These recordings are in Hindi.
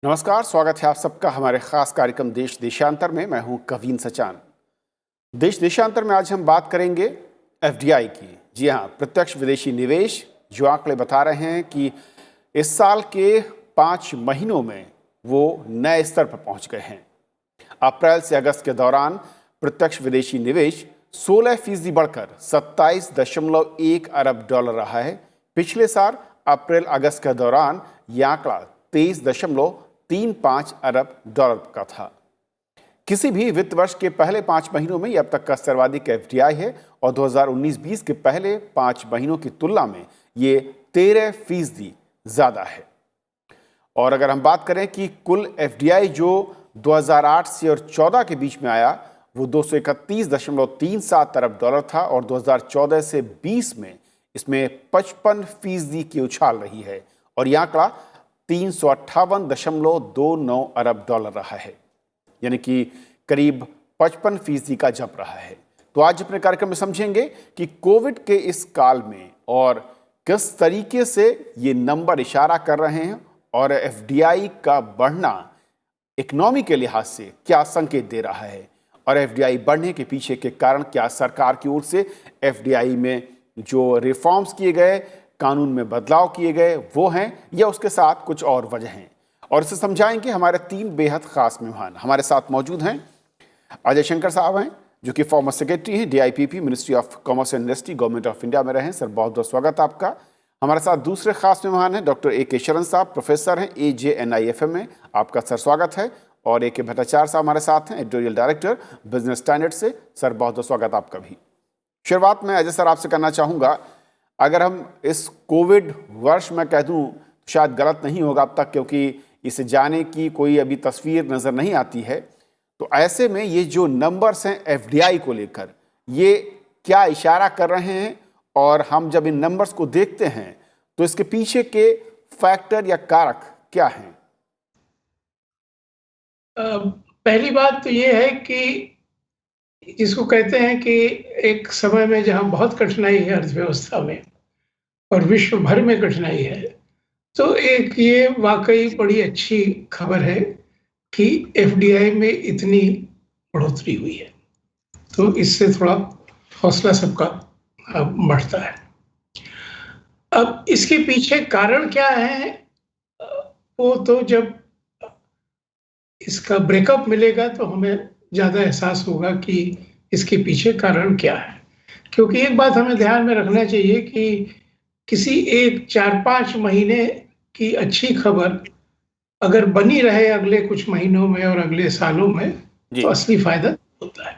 नमस्कार, स्वागत है आप सबका हमारे खास कार्यक्रम देश देशांतर में। मैं हूं कवीन सचान। देश देशांतर में आज हम बात करेंगे एफडीआई की। जी हां, प्रत्यक्ष विदेशी निवेश, जो आंकड़े बता रहे हैं कि इस साल के 5 महीनों में वो नए स्तर पर पहुंच गए हैं। अप्रैल से अगस्त के दौरान प्रत्यक्ष विदेशी निवेश 16% बढ़कर 27.1 अरब डॉलर रहा है। पिछले साल अप्रैल अगस्त के दौरान यह आंकड़ा 23.35 अरब डॉलर का था। किसी भी वित्त वर्ष के पहले 5 महीनों में यह अब तक का सर्वाधिक एफडीआई है और 2019-20 के पहले 5 महीनों की तुलना में ये 13% ज्यादा है। और अगर हम बात करें कि कुल एफडीआई जो 2008 से और 14 के बीच में आया, वो 231.37 अरब डॉलर था और 2014 से 20 में इसमें 55% की उछाल रही है और यह आंकड़ा 358.29 अरब डॉलर रहा है, यानी कि करीब 55% का जंप रहा है। तो आज अपने कार्यक्रम में समझेंगे कि कोविड के इस काल में और किस तरीके से ये नंबर इशारा कर रहे हैं और एफडीआई का बढ़ना इकोनॉमी के लिहाज से क्या संकेत दे रहा है और एफडीआई बढ़ने के पीछे के कारण क्या सरकार की ओर से एफडीआई में जो रिफॉर्म्स किए गए, कानून में बदलाव किए गए, वो हैं या उसके साथ कुछ और वजह हैं। और इसे समझाएंगे हमारे 3 बेहद खास मेहमान। हमारे साथ मौजूद हैं अजय शंकर साहब हैं, जो कि फॉर्मर सेक्रेटरी हैं DIPP, ministry of commerce and industry, government of India में रहे हैं। सर, बहुत बहुत स्वागत आपका। हमारे साथ दूसरे खास मेहमान हैं डॉक्टर ए के शरण साहब, प्रोफेसर हैं AJNIFM में, आपका सर स्वागत है। और AK भट्टाचार्य साहब हमारे साथ हैं, एडिटोरियल डायरेक्टर बिजनेस स्टैंडर्ड से। सर, बहुत बहुत स्वागत आपका भी। शुरुआत में अजय सर आपसे करना चाहूँगा, अगर हम इस कोविड वर्ष में कह दूँ शायद गलत नहीं होगा अब तक, क्योंकि इसे जाने की कोई अभी तस्वीर नज़र नहीं आती है, तो ऐसे में ये जो नंबर्स हैं एफडीआई को लेकर, ये क्या इशारा कर रहे हैं और हम जब इन नंबर्स को देखते हैं तो इसके पीछे के फैक्टर या कारक क्या हैं? पहली बात तो ये है कि जिसको कहते हैं कि एक समय में जहाँ बहुत कठिनाई है अर्थव्यवस्था में और विश्व भर में कठिनाई है, तो एक ये वाकई बड़ी अच्छी खबर है कि एफडीआई में इतनी बढ़ोतरी हुई है। तो इससे थोड़ा हौसला सबका बढ़ता है। अब इसके पीछे कारण क्या है, वो तो जब इसका ब्रेकअप मिलेगा तो हमें ज़्यादा एहसास होगा कि इसके पीछे कारण क्या है। क्योंकि एक बात हमें ध्यान में रखना चाहिए कि किसी एक 4-5 महीने की अच्छी खबर अगर बनी रहे अगले कुछ महीनों में और अगले सालों में, तो असली फायदा होता है।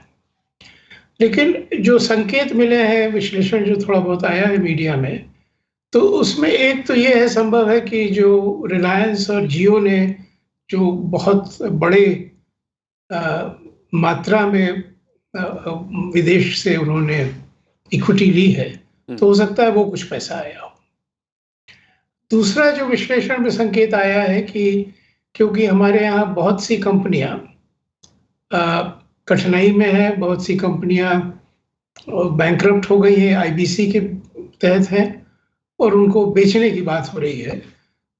लेकिन जो संकेत मिले हैं, विश्लेषण जो थोड़ा बहुत आया है मीडिया में, तो उसमें एक तो ये है, संभव है कि जो रिलायंस और जियो ने जो बहुत बड़े मात्रा में विदेश से उन्होंने इक्विटी ली है, तो हो सकता है वो कुछ पैसा आया हो। दूसरा जो विश्लेषण में संकेत आया है कि क्योंकि हमारे यहाँ बहुत सी कंपनियां कठिनाई में है, बहुत सी कंपनियां बैंकरप्ट हो गई हैं, आईबीसी के तहत हैं और उनको बेचने की बात हो रही है,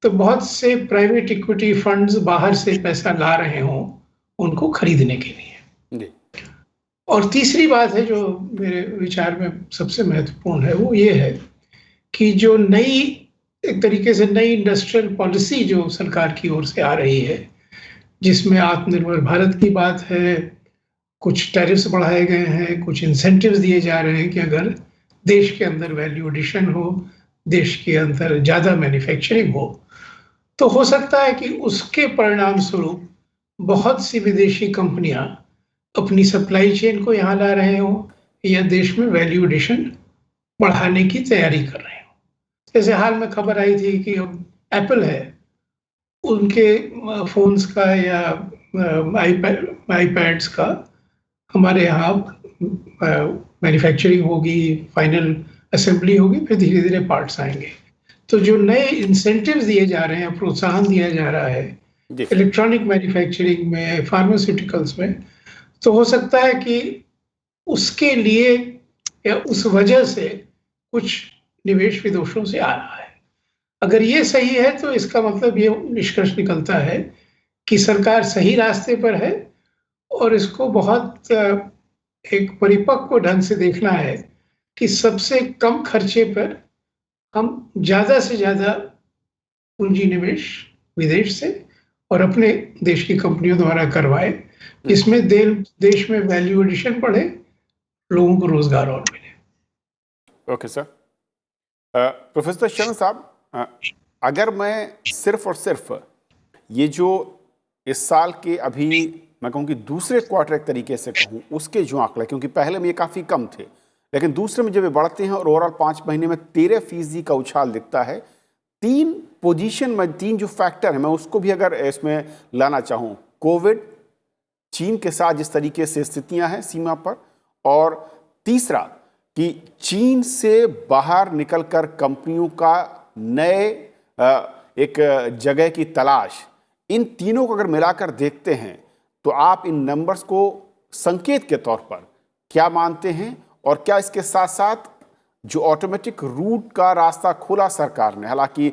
तो बहुत से प्राइवेट इक्विटी फंड्स बाहर से पैसा ला रहे हों उनको खरीदने के लिए। और तीसरी बात है जो मेरे विचार में सबसे महत्वपूर्ण है, वो ये है कि जो नई, एक तरीके से नई इंडस्ट्रियल पॉलिसी जो सरकार की ओर से आ रही है, जिसमें आत्मनिर्भर भारत की बात है, कुछ टैरिफ्स बढ़ाए गए हैं, कुछ इंसेंटिव्स दिए जा रहे हैं कि अगर देश के अंदर वैल्यू एडिशन हो, देश के अंदर ज़्यादा मैन्युफैक्चरिंग हो, तो हो सकता है कि उसके परिणाम स्वरूप बहुत सी विदेशी कंपनियां अपनी सप्लाई चेन को यहाँ ला रहे हो या देश में वैल्यू एडिशन बढ़ाने की तैयारी कर रहे हो। जैसे हाल में खबर आई थी कि एप्पल है, उनके फोन्स का या आईपैड्स का हमारे यहाँ मैन्युफैक्चरिंग होगी, फाइनल असेंबली होगी, फिर धीरे धीरे पार्ट्स आएंगे। तो जो नए इंसेंटिव्स दिए जा रहे हैं, प्रोत्साहन दिया जा रहा है इलेक्ट्रॉनिक मैन्युफैक्चरिंग में, फार्मास्यूटिकल्स में, तो हो सकता है कि उसके लिए या उस वजह से कुछ निवेश विदेशों से आ रहा है। अगर ये सही है तो इसका मतलब ये निष्कर्ष निकलता है कि सरकार सही रास्ते पर है और इसको बहुत एक परिपक्व ढंग से देखना है कि सबसे कम खर्चे पर हम ज़्यादा से ज़्यादा पूंजी निवेश विदेश से और अपने देश की कंपनियों द्वारा करवाए, जिसमें देश में वैल्यू एडिशन बढ़े, लोगों को रोजगार और मिले। Okay sir. प्रोफेसर शरण साहब, अगर मैं सिर्फ और सिर्फ ये जो इस साल के अभी मैं कहूँ कि दूसरे क्वार्टर एक तरीके से कहूँ उसके जो आंकड़े, क्योंकि पहले में ये काफ़ी कम थे लेकिन दूसरे में जब ये बढ़ते हैं और ओवरऑल 5 महीने में 13% का उछाल दिखता है, 3 पोजीशन में 3 जो फैक्टर है मैं उसको भी अगर इसमें लाना चाहूँ, कोविड, चीन के साथ जिस तरीके से स्थितियां हैं सीमा पर, और तीसरा कि चीन से बाहर निकलकर कंपनियों का नए एक जगह की तलाश, इन तीनों को अगर मिलाकर देखते हैं तो आप इन नंबर्स को संकेत के तौर पर क्या मानते हैं, और क्या इसके साथ साथ जो ऑटोमेटिक रूट का रास्ता खोला सरकार ने, हालांकि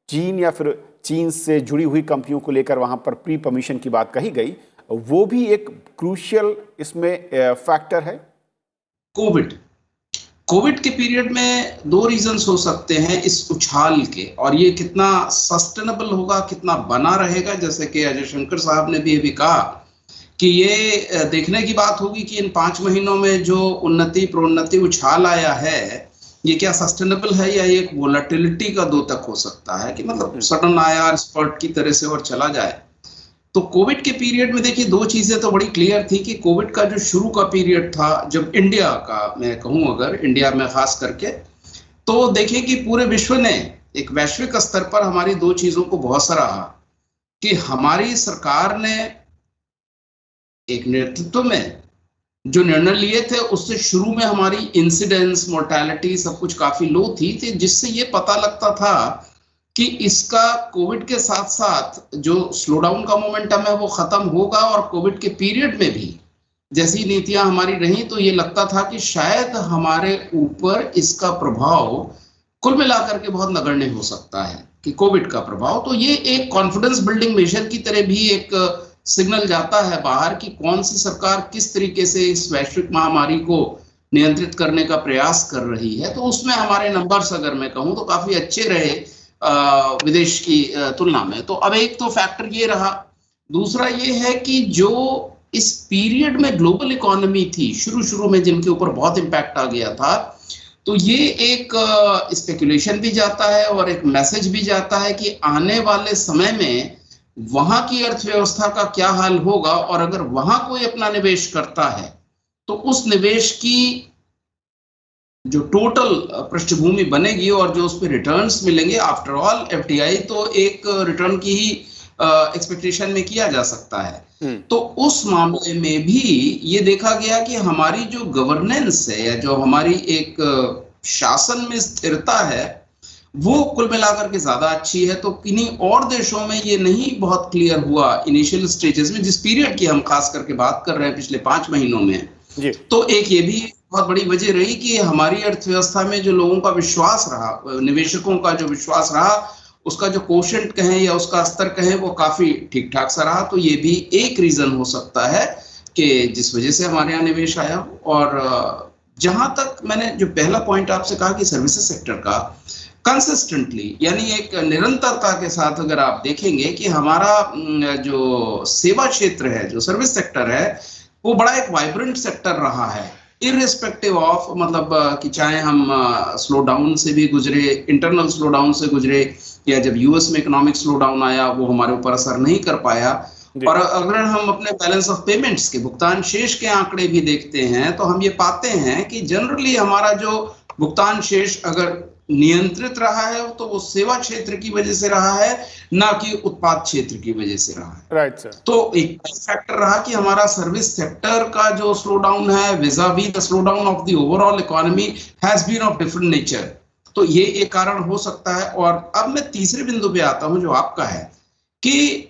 चीन या फिर चीन से जुड़ी हुई कंपनियों को लेकर वहां पर प्री परमिशन की बात कही गई, वो भी एक क्रूशियल इसमें फैक्टर है? कोविड के पीरियड में 2 रीजंस हो सकते हैं इस उछाल के, और ये कितना सस्टेनेबल होगा, कितना बना रहेगा, जैसे कि अजय शंकर साहब ने भी कहा कि ये देखने की बात होगी कि इन 5 महीनों में जो उन्नति प्रोन्नति उछाल आया है ये क्या सस्टेनेबल है या एक वोलेटिलिटी का द्योतक हो सकता है कि मतलब सडन आया स्पर्ट की तरह से और चला जाए। तो कोविड के पीरियड में देखिए 2 चीजें तो बड़ी क्लियर थी कि कोविड का जो शुरू का पीरियड था, जब इंडिया का मैं कहूं, अगर इंडिया में खास करके, तो देखिए कि पूरे विश्व ने एक वैश्विक स्तर पर हमारी 2 चीजों को बहुत सराहा कि हमारी सरकार ने एक नेतृत्व में जो निर्णय लिए थे उससे शुरू में हमारी इंसिडेंस, मोर्टेलिटी सब कुछ काफी लो थी, जिससे ये पता लगता था कि इसका कोविड के साथ साथ जो स्लोडाउन का मोमेंटम है वो खत्म होगा, और कोविड के पीरियड में भी जैसी नीतियां हमारी रही तो ये लगता था कि शायद हमारे ऊपर इसका प्रभाव कुल मिलाकर के बहुत नगण्य हो सकता है कि कोविड का प्रभाव। तो ये एक कॉन्फिडेंस बिल्डिंग मेजर की तरह भी एक सिग्नल जाता है बाहर कि कौन सी सरकार किस तरीके से इस वैश्विक महामारी को नियंत्रित करने का प्रयास कर रही है। तो उसमें हमारे नंबर्स अगर मैं कहूँ तो काफी अच्छे रहे विदेश की तुलना में। तो अब एक तो फैक्टर ये रहा, दूसरा ये है कि जो इस पीरियड में ग्लोबल इकोनॉमी थी शुरू में जिनके ऊपर बहुत इम्पैक्ट आ गया था, तो ये एक स्पेकुलेशन भी जाता है और एक मैसेज भी जाता है कि आने वाले समय में वहां की अर्थव्यवस्था का क्या हाल होगा, और अगर वहां कोई अपना निवेश करता है तो उस निवेश की जो टोटल पृष्ठभूमि बनेगी और जो उस पर रिटर्न्स मिलेंगे, आफ्टर ऑल एफडीआई तो एक रिटर्न की ही एक्सपेक्टेशन में किया जा सकता है। तो उस मामले में भी ये देखा गया कि हमारी जो गवर्नेंस है या जो हमारी एक शासन में स्थिरता है वो कुल मिलाकर के ज्यादा अच्छी है। तो किन्हीं और देशों में ये नहीं बहुत क्लियर हुआ इनिशियल स्टेजेस में, जिस पीरियड की हम खास करके बात कर रहे हैं पिछले 5 महीनों में जी। तो एक ये भी बहुत बड़ी वजह रही कि हमारी अर्थव्यवस्था में जो लोगों का विश्वास रहा, निवेशकों का जो विश्वास रहा, उसका जो कोशेंट कहें या उसका स्तर कहें वो काफी ठीक ठाक सा रहा। तो ये भी एक रीजन हो सकता है कि जिस वजह से हमारे यहाँ निवेश आया। और जहां तक मैंने जो पहला पॉइंट आपसे कहा कि सर्विसेज सेक्टर का कंसिस्टेंटली यानी एक निरंतरता के साथ अगर आप देखेंगे कि हमारा जो सेवा क्षेत्र है, जो सर्विस सेक्टर है, वो बड़ा एक वाइब्रेंट सेक्टर रहा है, इररिस्पेक्टिव ऑफ मतलब कि चाहे हम स्लो डाउन से भी गुजरे, इंटरनल स्लो डाउन से गुजरे, या जब यूएस में इकोनॉमिक स्लो डाउन आया वो हमारे ऊपर असर नहीं कर पाया। और अगर हम अपने बैलेंस ऑफ पेमेंट्स के भुगतान शेष के आंकड़े भी देखते हैं तो हम ये पाते हैं कि जनरली हमारा जो भुगतान शेष अगर नियंत्रित रहा है तो वो सेवा क्षेत्र की वजह से रहा है, ना कि उत्पाद क्षेत्र की वजह से रहा है। Right sir. तो एक फैक्टर रहा कि हमारा सर्विस सेक्टर का जो स्लो डाउन है vis a vis the slow down of the overall economy has been of different nature. तो ये एक कारण हो सकता है। और अब मैं तीसरे बिंदु पे आता हूं जो आपका है कि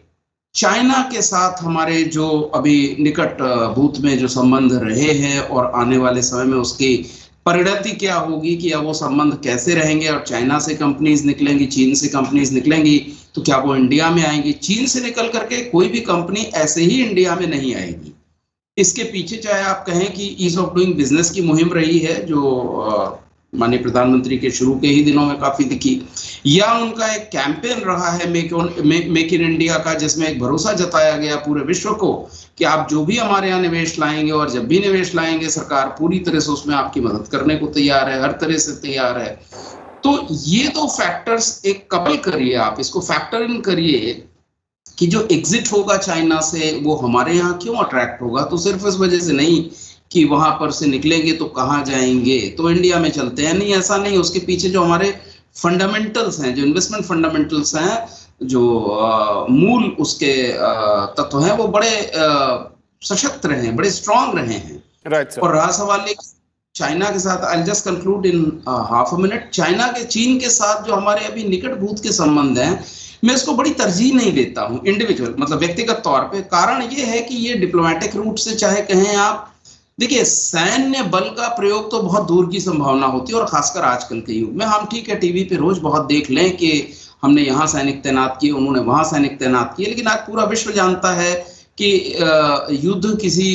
चाइना के साथ हमारे जो अभी निकट भूत में जो संबंध रहे हैं और आने वाले समय में उसकी परिणति क्या होगी, कि अब वो संबंध कैसे रहेंगे, और चाइना से कंपनीज निकलेंगी, चीन से कंपनीज निकलेंगी, तो क्या वो इंडिया में आएंगी? चीन से निकल करके कोई भी कंपनी ऐसे ही इंडिया में नहीं आएगी। इसके पीछे चाहे आप कहें कि ईज ऑफ डूइंग बिजनेस की मुहिम रही है, जो माननीय प्रधानमंत्री के शुरू के ही दिनों में काफी दिखी, या उनका एक कैंपेन रहा है मेक इन इंडिया का, जिसमें एक भरोसा जताया गया पूरे विश्व को कि आप जो भी हमारे यहाँ निवेश लाएंगे, और जब भी निवेश लाएंगे, सरकार पूरी तरह से उसमें आपकी मदद करने को तैयार है, हर तरह से तैयार है। तो ये दो फैक्टर्स एक कपल करिए, आप इसको फैक्टर इन करिए कि जो एग्जिट होगा चाइना से वो हमारे यहाँ क्यों अट्रैक्ट होगा। तो सिर्फ इस वजह से नहीं कि वहां पर से निकलेंगे तो कहाँ जाएंगे, तो इंडिया में चलते हैं, नहीं, ऐसा नहीं। उसके पीछे जो हमारे फंडामेंटल्स हैं, जो इन्वेस्टमेंट फंडामेंटल्स हैं, जो मूल उसके तत्व हैं, वो बड़े सशक्त रहे हैं, बड़े स्ट्रांग रहे हैं। Right sir. और रहा सवाल एक चाइना के साथ, I just conclude in half a minute. चीन के साथ जो हमारे अभी निकट भूत के संबंध हैं, मैं इसको बड़ी तरजीह नहीं देता हूं इंडिविजुअल, मतलब व्यक्तिगत तौर पे। कारण ये है कि ये डिप्लोमेटिक रूट से चाहे कहें आप, देखिए सैन्य बल का प्रयोग तो बहुत दूर की संभावना होती है, और खासकर आजकल के युग में। हम ठीक है टीवी पे रोज बहुत देख लें कि हमने यहाँ सैनिक तैनात किए, उन्होंने वहां सैनिक तैनात किए, लेकिन आज पूरा विश्व जानता है कि युद्ध किसी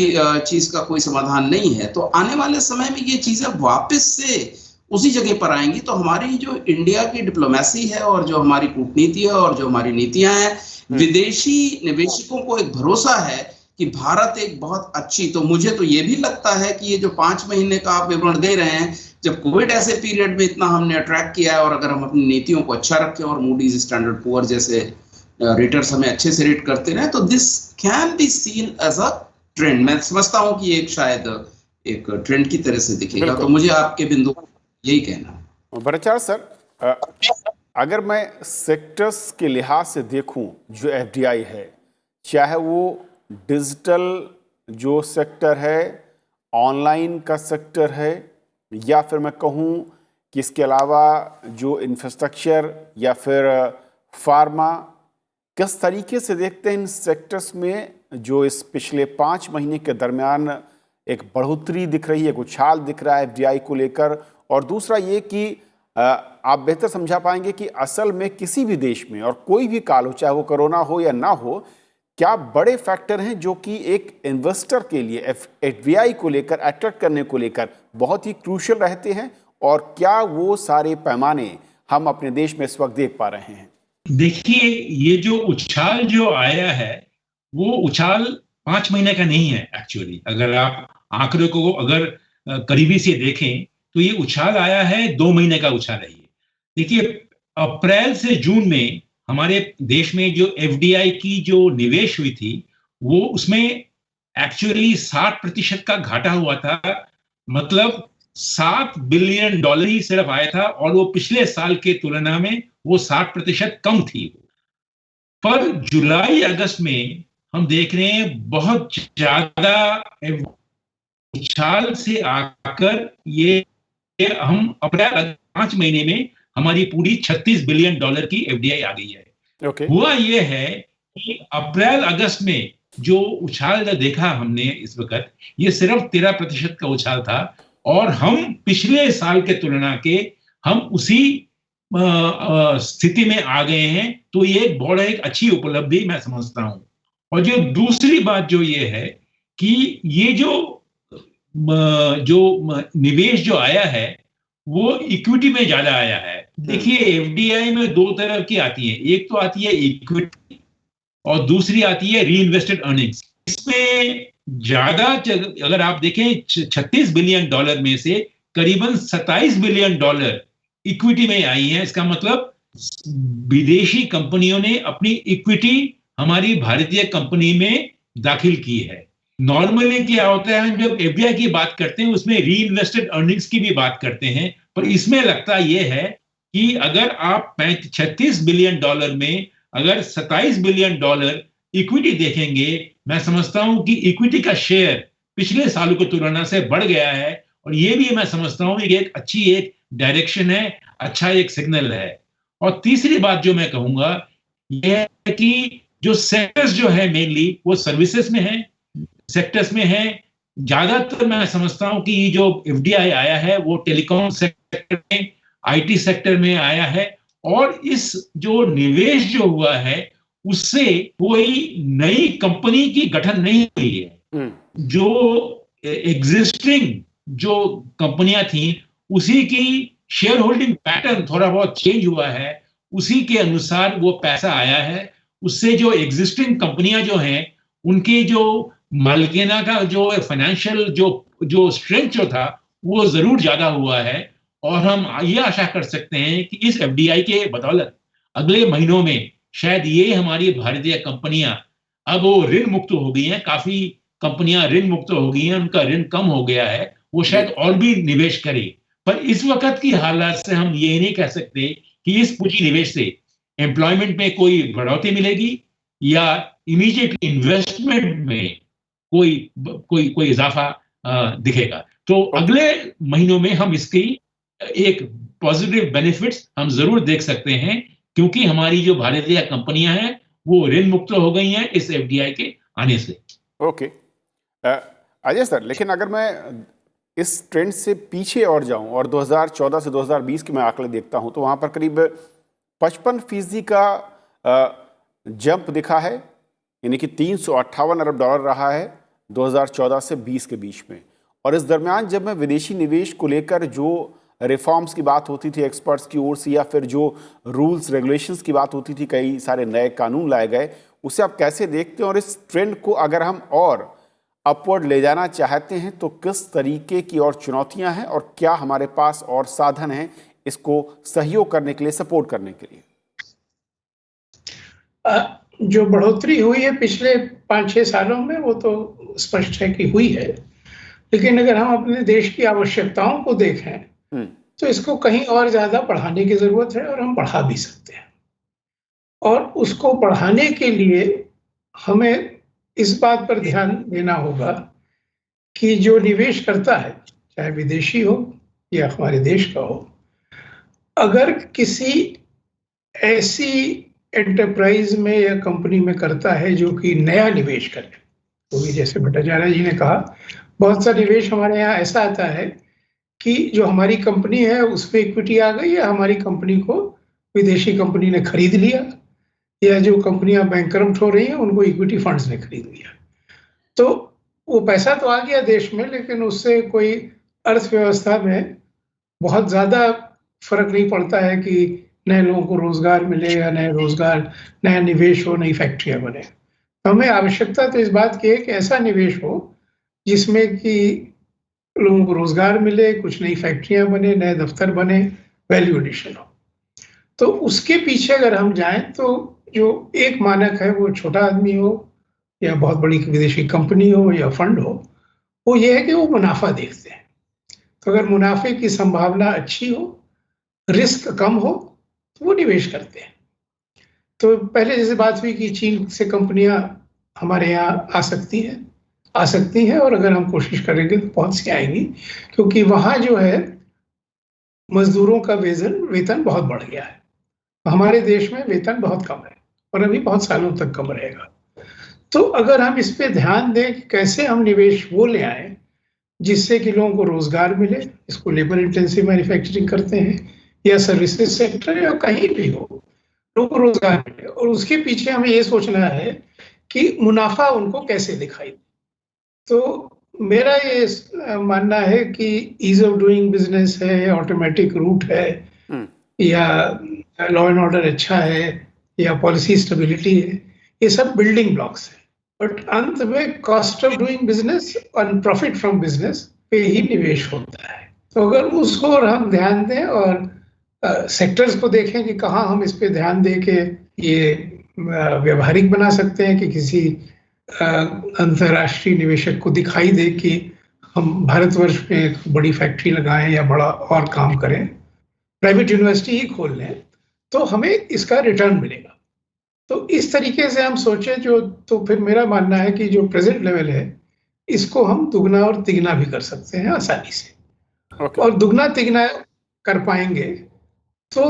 चीज का कोई समाधान नहीं है। तो आने वाले समय में ये चीजें वापस से उसी जगह पर आएंगी। तो हमारी जो इंडिया की डिप्लोमेसी है, और जो हमारी कूटनीति है, और जो हमारी नीतियां हैं, विदेशी निवेशकों को एक भरोसा है कि भारत एक बहुत अच्छी, तो मुझे तो ये भी लगता है कि ये जो 5 महीने का आप विवरण दे रहे हैं, जब कोविड ऐसे पीरियड में इतना हमने अट्रैक्ट किया है, और अगर हम अपनी नीतियों को अच्छा रखें, और मूडीज, स्टैंडर्ड पुअर जैसे रेटर्स हमें अच्छे से रेट करते रहे, तो this can be seen as a trend. मैं समझता हूं कि एक शायद एक ट्रेंड की तरह से दिखेगा। तो मुझे आपके बिंदु यही कहना है। भट्टाचार्य सर, अगर मैं सेक्टर्स के लिहाज से देखूं, जो एफडीआई है, चाहे वो डिजिटल जो सेक्टर है, ऑनलाइन का सेक्टर है, या फिर मैं कहूँ कि इसके अलावा जो इंफ्रास्ट्रक्चर या फिर फार्मा, किस तरीके से देखते हैं इन सेक्टर्स में जो इस पिछले 5 महीने के दरमियान एक बढ़ोतरी दिख रही है, एक उछाल दिख रहा है एफडीआई को लेकर? और दूसरा ये कि आप बेहतर समझा पाएंगे कि असल में किसी भी देश में, और कोई भी काल हो, चाहे वो कोरोना हो या ना हो, क्या बड़े फैक्टर हैं जो कि एक इन्वेस्टर के लिए एफडीआई को लेकर, अट्रैक्ट करने को लेकर बहुत ही क्रूशियल रहते हैं, और क्या वो सारे पैमाने हम अपने देश में इस वक्त देख पा रहे हैं? देखिए, ये जो उछाल जो आया है, वो उछाल 5 महीने का नहीं है एक्चुअली। अगर आप आंकड़ों को अगर करीबी से देखें, तो ये उछाल आया है 2 महीने का उछाल है ये। देखिए, अप्रैल से जून में हमारे देश में जो एफडीआई की जो निवेश हुई थी, वो उसमें एक्चुअली 60% का घाटा हुआ था। मतलब $7 बिलियन ही सिर्फ आया था, और वो पिछले साल के तुलना में वो 60% कम थी। पर जुलाई अगस्त में हम देख रहे हैं बहुत ज्यादा उछाल से आकर ये हम अप्रैल 5 महीने में हमारी पूरी $36 बिलियन की एफडीआई आ गई है। हुआ ये है कि अप्रैल अगस्त में जो उछाल देखा हमने इस वक्त, ये सिर्फ 13% का उछाल था, और हम पिछले साल के तुलना के हम उसी स्थिति में आ गए हैं। तो ये एक अच्छी उपलब्धि मैं समझता हूं। और जो दूसरी बात जो ये है कि ये जो निवेश जो आया है, वो इक्विटी में ज्यादा आया है। देखिए, एफडीआई में 2 तरह की आती है, एक तो आती है इक्विटी, और दूसरी आती है रीइन्वेस्टेड अर्निंग्स। इसमें ज्यादा, अगर आप देखें, $36 बिलियन में से करीबन $27 बिलियन इक्विटी में आई है। इसका मतलब विदेशी कंपनियों ने अपनी इक्विटी हमारी भारतीय कंपनी में दाखिल की है। नॉर्मली क्या होता है, हम जब एफडीआई की बात करते हैं उसमें रीइन्वेस्टेड अर्निंग्स की भी बात करते हैं, पर इसमें लगता यह है कि अगर आप $36 बिलियन में अगर $27 बिलियन इक्विटी देखेंगे, मैं समझता हूं कि इक्विटी का शेयर पिछले सालों की तुलना से बढ़ गया है, और ये भी मैं समझता हूं कि एक अच्छी एक डायरेक्शन है, अच्छा एक सिग्नल है। और तीसरी बात जो मैं कहूंगा यह है कि जो सेक्टर्स जो है मेनली वो सर्विसेज में है, सेक्टर्स में है, ज्यादातर मैं समझता हूं कि ये जो एफडीआई आया है वो टेलीकॉम सेक्टर में, आईटी सेक्टर में आया है, और इस जो निवेश जो हुआ है उससे कोई नई कंपनी की गठन नहीं हुई है। जो एग्जिस्टिंग जो कंपनियां थी उसी की शेयर होल्डिंग पैटर्न थोड़ा बहुत चेंज हुआ है, उसी के अनुसार वो पैसा आया है। उससे जो एग्जिस्टिंग कंपनियां जो हैं उनकी जो मालिकाना का जो फाइनेंशियल जो स्ट्रेंथ जो था वो जरूर ज्यादा हुआ है। और हम ये आशा कर सकते हैं कि इस एफडीआई के बदौलत अगले महीनों में शायद ये हमारी भारतीय कंपनियां अब वो ऋण मुक्त हो गई हैं, काफी कंपनियां ऋण मुक्त हो गई हैं, उनका ऋण कम हो गया है, वो शायद और भी निवेश करें। पर इस वक्त की हालात से हम ये नहीं कह सकते कि इस पूंजी निवेश से एम्प्लॉयमेंट में कोई बढ़ोतरी मिलेगी या इमीडिएट इन्वेस्टमेंट में कोई इजाफा दिखेगा। तो अगले महीनों में हम इसकी एक पॉजिटिव बेनिफिट्स हम जरूर देख सकते हैं, क्योंकि हमारी जो भारतीय कंपनियां हैं वो ऋण मुक्त हो गई हैं इस एफडीआई के आने से। ओके अजय सर, लेकिन अगर मैं इस ट्रेंड से पीछे और जाऊं और 2014 से 2020 के मैं आंकड़े देखता हूं तो वहां पर करीब 55% का जंप दिखा है, यानी कि $358 अरब रहा है 2014 से 20 के बीच में। और इस दरमियान जब मैं विदेशी निवेश को लेकर जो रिफॉर्म्स की बात होती थी एक्सपर्ट्स की ओर से, या फिर जो रूल्स रेगुलेशंस की बात होती थी, कई सारे नए कानून लाए गए, उसे आप कैसे देखते हैं? और इस ट्रेंड को अगर हम और अपवर्ड ले जाना चाहते हैं तो किस तरीके की और चुनौतियां हैं, और क्या हमारे पास और साधन हैं इसको सहयोग करने के लिए, सपोर्ट करने के लिए? जो बढ़ोतरी हुई है पिछले 5-6 सालों में वो तो स्पष्ट है कि हुई है, लेकिन अगर हम अपने देश की आवश्यकताओं को देखें तो इसको कहीं और ज्यादा बढ़ाने की जरूरत है, और हम बढ़ा भी सकते हैं। और उसको बढ़ाने के लिए हमें इस बात पर ध्यान देना होगा कि जो निवेश करता है, चाहे विदेशी हो या हमारे देश का हो, अगर किसी ऐसी एंटरप्राइज में या कंपनी में करता है जो कि नया निवेश करे, तो भी जैसे भट्टाचार्य जी ने कहा, बहुत सा निवेश हमारे यहाँ ऐसा आता है कि जो हमारी कंपनी है उसमें इक्विटी आ गई, या हमारी कंपनी को विदेशी कंपनी ने खरीद लिया, या जो कंपनियां बैंकरप्ट हो रही हैं उनको इक्विटी फंड्स ने खरीद लिया। तो वो पैसा तो आ गया देश में, लेकिन उससे कोई अर्थव्यवस्था में बहुत ज्यादा फर्क नहीं पड़ता है कि नए लोगों को रोजगार मिले या नया निवेश हो, नई फैक्ट्रियां बने। तो हमें आवश्यकता तो इस बात की है कि ऐसा निवेश हो जिसमें कि लोगों को रोजगार मिले, कुछ नई फैक्ट्रियां बने, नए दफ्तर बने, वैल्यू एडिशन हो। तो उसके पीछे अगर हम जाएं तो जो एक मानक है, वो छोटा आदमी हो या बहुत बड़ी विदेशी कंपनी हो या फंड हो, वो ये है कि वो मुनाफा देखते हैं। तो अगर मुनाफे की संभावना अच्छी हो, रिस्क कम हो, तो वो निवेश करते हैं। तो पहले जैसे बात हुई कि चीन से कंपनियां हमारे यहाँ आ सकती हैं, और अगर हम कोशिश करेंगे तो बहुत सी आएंगी, क्योंकि वहाँ जो है मजदूरों का वेतन बहुत बढ़ गया है। हमारे देश में वेतन बहुत कम है और अभी बहुत सालों तक कम रहेगा। तो अगर हम इस पे ध्यान दें कि कैसे हम निवेश वो ले आए जिससे कि लोगों को रोजगार मिले, इसको लेबर इंटेंसिव मैन्युफैक्चरिंग करते हैं या सर्विसेज सेक्टर या कहीं भी हो, लोगों को रोजगार मिले, और उसके पीछे हमें ये सोचना है कि मुनाफा उनको कैसे दिखाई दे। तो मेरा ये मानना है कि ईज ऑफ डूइंग बिजनेस है, ऑटोमेटिक रूट है, या लॉ एंड ऑर्डर अच्छा है, या पॉलिसी स्टेबिलिटी है, ये सब बिल्डिंग ब्लॉक्स है। बट अंत में कॉस्ट ऑफ डूइंग बिजनेस और प्रॉफिट फ्रॉम बिजनेस पे ही निवेश होता है। तो अगर उसको हम ध्यान दें और सेक्टर्स को देखें कि कहाँ हम इस पे ध्यान दे के ये व्यवहारिक बना सकते हैं कि किसी अंतर्राष्ट्रीय निवेशक को दिखाई दे कि हम भारतवर्ष में एक बड़ी फैक्ट्री लगाएं या बड़ा और काम करें, प्राइवेट यूनिवर्सिटी ही खोल लें, तो हमें इसका रिटर्न मिलेगा। तो इस तरीके से हम सोचें तो फिर मेरा मानना है कि जो प्रेजेंट लेवल है इसको हम दुगना और तिगना भी कर सकते हैं आसानी से। और दुगना तिगना कर पाएंगे तो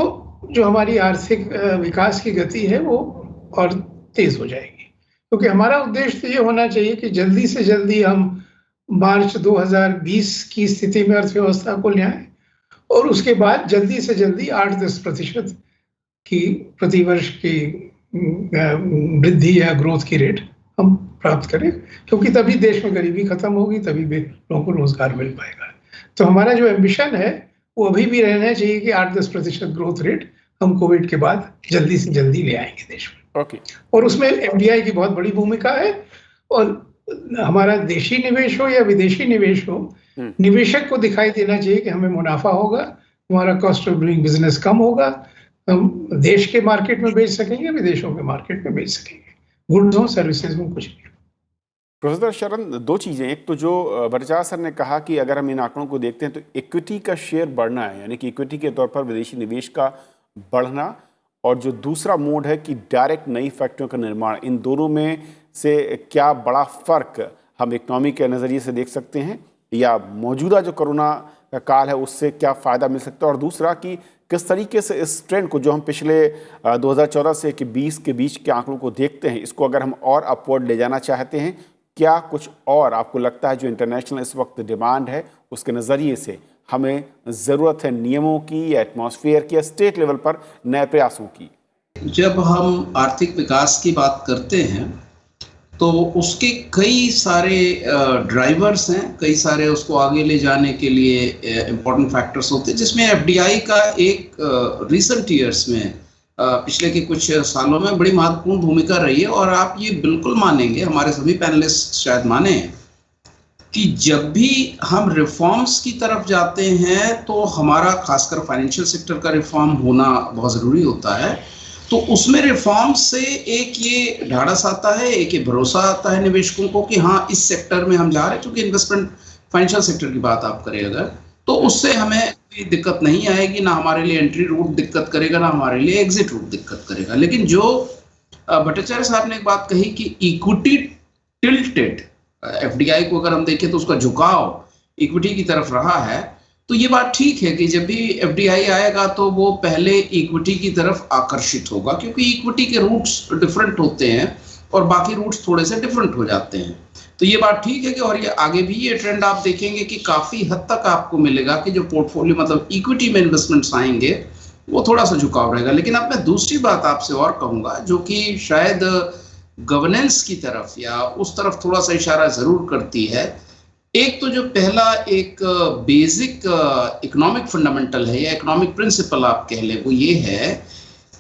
जो हमारी आर्थिक विकास की गति है वो और तेज हो जाएगी, क्योंकि हमारा उद्देश्य तो ये होना चाहिए कि जल्दी से जल्दी हम मार्च 2020 की स्थिति में अर्थव्यवस्था को ले आए और उसके बाद जल्दी से जल्दी 8-10% की प्रतिवर्ष की वृद्धि या ग्रोथ की रेट हम प्राप्त करें, क्योंकि तभी देश में गरीबी खत्म होगी, तभी लोगों को रोजगार मिल पाएगा। तो हमारा जो एम्बिशन है वो अभी भी रहना चाहिए कि 8-10% ग्रोथ रेट हम कोविड के बाद जल्दी से जल्दी ले आएंगे देश में। और उसमें एफडीआई की बहुत बड़ी भूमिका है। और हमारा देशी निवेश हो या विदेशी निवेश हो, निवेशक को दिखाई देना चाहिए कि हमें मुनाफा होगा, हमारा कॉस्ट ऑफ डूइंग बिजनेस कम होगा, हम देश के मार्केट में बेच सकेंगे, विदेशों के मार्केट में बेच सकेंगे, गुड्स हो सर्विसेज में कुछ नहीं। प्रोफेसर शरण, दो चीज़ें, एक तो जो भट्टाचार्य सर ने कहा कि अगर हम इन आंकड़ों को देखते हैं तो इक्विटी का शेयर बढ़ना है, यानी कि इक्विटी के तौर पर विदेशी निवेश का बढ़ना, और जो दूसरा मोड है कि डायरेक्ट नई फैक्ट्रियों का निर्माण, इन दोनों में से क्या बड़ा फर्क हम इकोनॉमी के नज़रिए से देख सकते हैं, या मौजूदा जो कोरोना का काल है उससे क्या फ़ायदा मिल सकता है, और दूसरा कि किस तरीके से इस ट्रेंड को जो हम पिछले 2014 से 20 के बीच के आंकड़ों को देखते हैं, इसको अगर हम और अपवर्ड ले जाना चाहते हैं, क्या कुछ और आपको लगता है जो इंटरनेशनल इस वक्त डिमांड है उसके नज़रिए से हमें ज़रूरत है नियमों की या एटमॉस्फेयर की या स्टेट लेवल पर नए प्रयासों की? जब हम आर्थिक विकास की बात करते हैं तो उसके कई सारे ड्राइवर्स हैं, कई सारे उसको आगे ले जाने के लिए इम्पोर्टेंट फैक्टर्स होते हैं, जिसमें एफडीआई का एक रिसेंट ईयर्स में पिछले के कुछ सालों में बड़ी महत्वपूर्ण भूमिका रही है। और आप ये बिल्कुल मानेंगे, हमारे सभी पैनलिस्ट शायद माने, कि जब भी हम रिफॉर्म्स की तरफ जाते हैं तो हमारा खासकर फाइनेंशियल सेक्टर का रिफॉर्म होना बहुत ज़रूरी होता है। तो उसमें रिफॉर्म्स से एक ये ढाढ़स आता है, एक ये भरोसा आता है निवेशकों को कि हाँ इस सेक्टर में हम जा रहे हैं, क्योंकि इन्वेस्टमेंट फाइनेंशियल सेक्टर की बात आप करें अगर, तो उससे हमें कोई दिक्कत नहीं आएगी, ना हमारे लिए एंट्री रूट दिक्कत करेगा, ना हमारे लिए एग्जिट रूट दिक्कत करेगा। लेकिन जो भट्टाचार्य साहब ने एक बात कही कि इक्विटी टिल्टेड एफडीआई को अगर हम देखें तो उसका झुकाव इक्विटी की तरफ रहा है, तो ये बात ठीक है कि जब भी एफडीआई आएगा तो वो पहले इक्विटी की तरफ आकर्षित होगा, क्योंकि इक्विटी के रूट्स डिफरेंट होते हैं और बाकी रूट्स थोड़े से डिफरेंट हो जाते हैं। तो ये बात ठीक है कि, और ये आगे भी ये ट्रेंड आप देखेंगे कि काफ़ी हद तक आपको मिलेगा कि जो पोर्टफोलियो मतलब इक्विटी में इन्वेस्टमेंट्स आएंगे वो थोड़ा सा झुकाव रहेगा। लेकिन अब मैं दूसरी बात आपसे और कहूँगा जो कि शायद गवर्नेंस की तरफ या उस तरफ थोड़ा सा इशारा ज़रूर करती है। एक तो जो पहला एक बेसिक इकोनॉमिक फंडामेंटल है या इकोनॉमिक प्रिंसिपल आप कह लें, वो ये है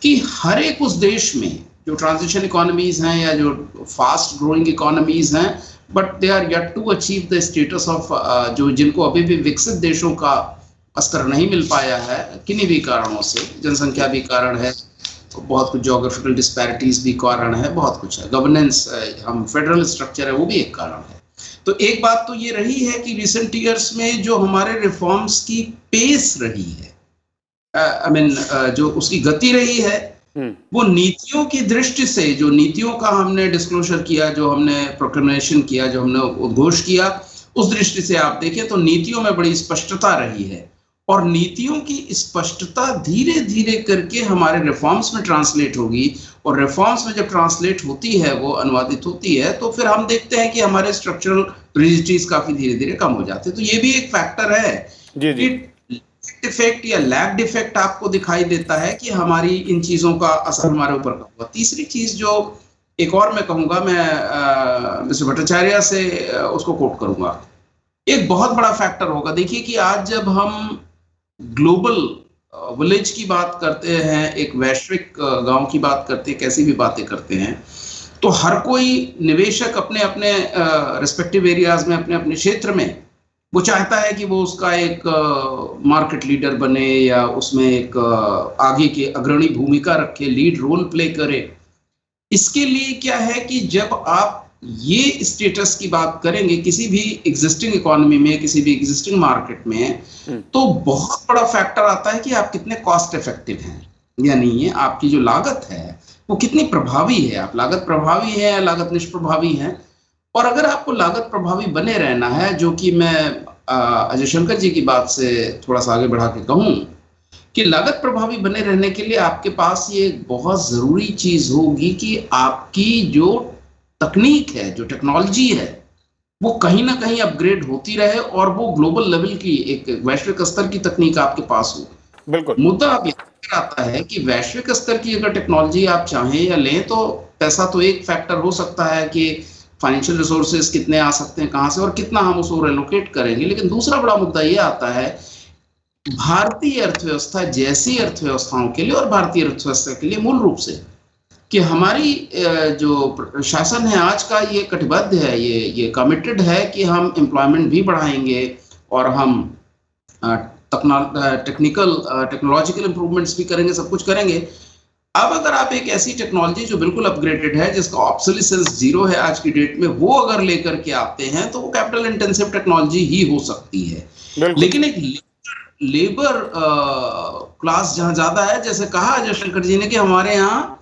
कि हर एक उस देश में जो ट्रांजिशन इकोनॉमीज हैं या जो फास्ट ग्रोइंग इकोनॉमीज हैं, but they are yet to achieve the status of जो जिनको अभी भी विकसित देशों का अस्तर नहीं मिल पाया है किन्हीं भी कारणों से, जनसंख्या भी कारण है, तो बहुत कुछ जोग्राफिकल डिस्पैरिटीज भी कारण है, बहुत कुछ है, गवर्नेंस हम फेडरल स्ट्रक्चर है वो भी एक कारण है। तो एक बात तो ये रही है कि रिसेंट ईयर्स में जो हमारे रिफॉर्म्स की पेस रही है, जो उसकी गति रही है, वो नीतियों की दृष्टि से, जो नीतियों का हमने डिस्क्लोजर किया, जो हमने प्रोक्लेमेशन किया, जो हमने उद्घोष किया, उस दृष्टि से आप देखें तो नीतियों में बड़ी स्पष्टता रही है। और नीतियों की स्पष्टता धीरे धीरे करके हमारे रिफॉर्म्स में ट्रांसलेट होगी, और रिफॉर्म्स में जब ट्रांसलेट होती है, वो अनुवादित होती है, तो फिर हम देखते हैं कि हमारे स्ट्रक्चरल रिजिडिटीज काफी धीरे धीरे कम हो जाते हैं। तो ये भी एक फैक्टर है कि इफेक्ट या लैग्ड इफेक्ट आपको दिखाई देता है कि हमारी इन चीजों का असर हमारे ऊपर कम हुआ। तीसरी चीज जो एक और मैं कहूंगा, मैं मिस्टर भट्टाचार्य से उसको कोट करूंगा, एक बहुत बड़ा फैक्टर होगा। देखिए कि आज जब हम ग्लोबल विलेज की बात करते हैं, एक वैश्विक गांव की बात करते हैं, कैसी भी बातें करते हैं, तो हर कोई निवेशक अपने अपने रिस्पेक्टिव एरियाज में, अपने अपने क्षेत्र में, वो चाहता है कि वो उसका एक मार्केट लीडर बने या उसमें एक आगे की अग्रणी भूमिका रखे, लीड रोल प्ले करे। इसके लिए क्या है कि जब आप ये स्टेटस की बात करेंगे किसी भी एग्जिस्टिंग इकोनॉमी में, किसी भी एग्जिस्टिंग मार्केट में, तो बहुत बड़ा फैक्टर आता है कि आप कितने कॉस्ट इफेक्टिव हैं, यानी ये आपकी जो लागत है वो कितनी प्रभावी है, आप लागत प्रभावी है या लागत निष्प्रभावी है। और अगर आपको लागत प्रभावी बने रहना है, जो कि मैं अजय शंकर जी की बात से थोड़ा सा आगे बढ़ा के कहूँ कि लागत प्रभावी बने रहने के लिए आपके पास ये बहुत जरूरी चीज होगी कि आपकी जो तकनीक है, जो टेक्नोलॉजी है, वो कहीं ना कहीं अपग्रेड होती रहे और वो ग्लोबल लेवल की एक वैश्विक स्तर की तकनीक आपके पास हो। बिल्कुल। मुद्दा अब यहाँ पर आता है कि वैश्विक स्तर की अगर टेक्नोलॉजी आप चाहें या लें तो पैसा तो एक फैक्टर हो सकता है कि फाइनेंशियल रिसोर्सेज कितने आ सकते हैं कहाँ से और कितना हम उसको एलोकेट करेंगे, लेकिन दूसरा बड़ा मुद्दा ये आता है भारतीय अर्थव्यवस्था जैसी अर्थव्यवस्थाओं के लिए और भारतीय अर्थव्यवस्था के लिए मूल रूप से कि हमारी जो शासन है आज का ये कटिबद्ध है, ये कमिटेड है कि हम एम्प्लॉयमेंट भी बढ़ाएंगे और हम टेक्नोलॉजिकल इंप्रूवमेंट्स भी करेंगे, सब कुछ करेंगे। अब अगर आप एक ऐसी टेक्नोलॉजी जो बिल्कुल अपग्रेडेड है, जिसका ऑब्सोलिसेंस जीरो है आज की डेट में, वो अगर लेकर के आते हैं तो वो कैपिटल इंटेंसिव टेक्नोलॉजी ही हो सकती है। लेकिन एक लेबर क्लास जहां ज्यादा है, जैसे कहा अजय शंकर जी ने कि हमारे यहाँ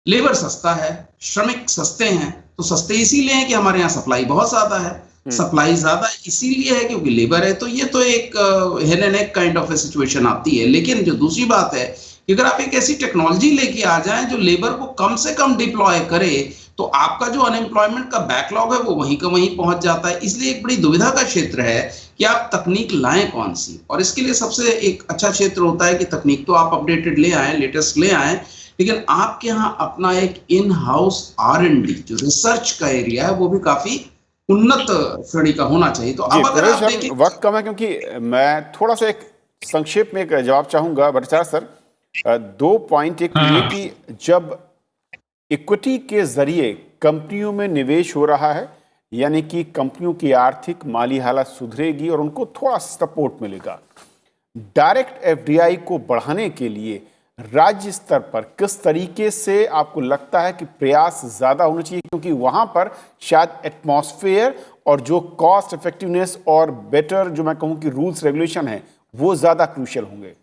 लेबर सस्ता है, श्रमिक सस्ते हैं, तो सस्ते इसीलिए हैं कि हमारे यहाँ सप्लाई बहुत ज्यादा है। सप्लाई ज्यादा इसीलिए है क्योंकि लेबर है, तो ये तो एक हेन and egg kind of A situation आती है। लेकिन जो दूसरी बात है कि अगर आप एक ऐसी टेक्नोलॉजी लेके आ जाएं जो लेबर को कम से कम डिप्लॉय करे, तो आपका जो अनएम्प्लॉयमेंट का बैकलॉग है वो वहीं का वहीं पहुंच जाता है। इसलिए एक बड़ी दुविधा का क्षेत्र है कि आप तकनीक लाएं कौन सी, और इसके लिए सबसे एक अच्छा क्षेत्र होता है कि तकनीक तो आप अपडेटेड ले आए, लेटेस्ट ले आए, लेकिन आपके यहाँ अपना एक इन हाउस R&D जो रिसर्च का एरिया है वो भी काफी उन्नत श्रेणी का होना चाहिए। तो अब अगर आप देखें, वक्त कम है क्योंकि मैं थोड़ा सा एक संक्षेप में एक जवाब चाहूंगा भट्टाचार्य सर। 2 पॉइंट, एक ये कि जब इक्विटी के जरिए कंपनियों में निवेश हो रहा है, यानी कि कंपनियों की आर्थिक माली हालत सुधरेगी और उनको थोड़ा सपोर्ट मिलेगा। डायरेक्ट FDI को बढ़ाने के लिए राज्य स्तर पर किस तरीके से आपको लगता है कि प्रयास ज्यादा होने चाहिए, क्योंकि वहां पर शायद एटमॉस्फेयर और जो कॉस्ट इफेक्टिवनेस और बेटर जो मैं कहूं कि रूल्स रेगुलेशन है वो ज्यादा क्रूशियल होंगे।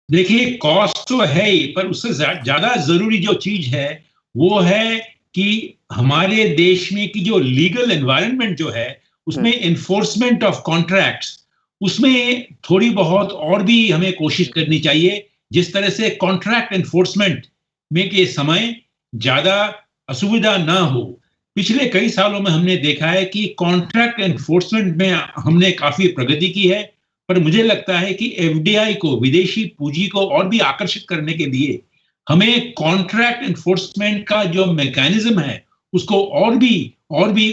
देखिए, कॉस्ट तो है ही, पर उससे ज्यादा जरूरी जो चीज है वो है कि हमारे देश में की जो लीगल एनवायरनमेंट जो है उसमें एनफोर्समेंट ऑफ कॉन्ट्रैक्ट्स, उसमें थोड़ी बहुत और भी हमें कोशिश करनी चाहिए, जिस तरह से कॉन्ट्रैक्ट एनफोर्समेंट में के समय ज्यादा असुविधा ना हो। पिछले कई सालों में हमने देखा है कि कॉन्ट्रैक्ट एनफोर्समेंट में हमने काफी प्रगति की है, पर मुझे लगता है कि FDI को, विदेशी पूंजी को और भी आकर्षित करने के लिए हमें कॉन्ट्रैक्ट एनफोर्समेंट का जो मैकेनिज्म है उसको और भी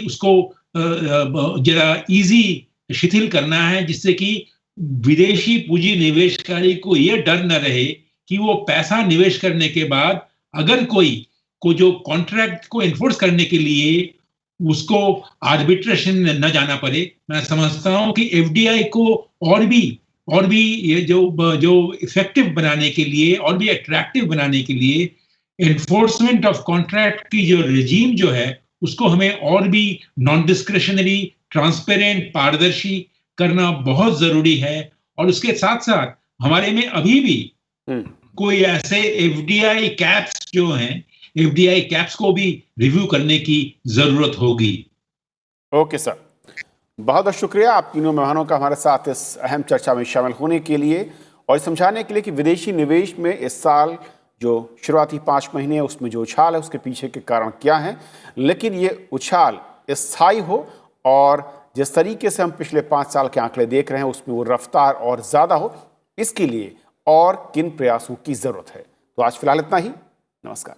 उसको जरा इजी शिथिल करना है, जिससे कि विदेशी पूंजी निवेशकारी को यह डर न रहे कि वो पैसा निवेश करने के बाद अगर कोई को जो कॉन्ट्रैक्ट को एनफोर्स करने के लिए उसको आर्बिट्रेशन न जाना पड़े। मैं समझता हूं कि FDI को और भी ये जो इफेक्टिव बनाने के लिए और भी अट्रैक्टिव बनाने के लिए एनफोर्समेंट ऑफ कॉन्ट्रैक्ट की जो रिजीम जो है उसको हमें और भी नॉन डिस्क्रिशनरी, ट्रांसपेरेंट, पारदर्शी करना बहुत जरूरी है। और उसके साथ साथ हमारे में अभी भी कोई ऐसे FDI कैप्स जो हैं, FDI कैप्स को भी रिव्यू करने की जरूरत होगी। ओके सर, बहुत बहुत शुक्रिया आप तीनों मेहमानों का हमारे साथ इस अहम चर्चा में शामिल होने के लिए और समझाने के लिए कि विदेशी निवेश में इस साल जो शुरुआती 5 महीने है उसमें जो उछाल है उसके पीछे के कारण क्या हैं, लेकिन ये उछाल स्थायी हो और जिस तरीके से हम पिछले 5 साल के आंकड़े देख रहे हैं उसमें वो रफ्तार और ज़्यादा हो, इसके लिए और किन प्रयासों की ज़रूरत है। तो आज फिलहाल इतना ही। नमस्कार।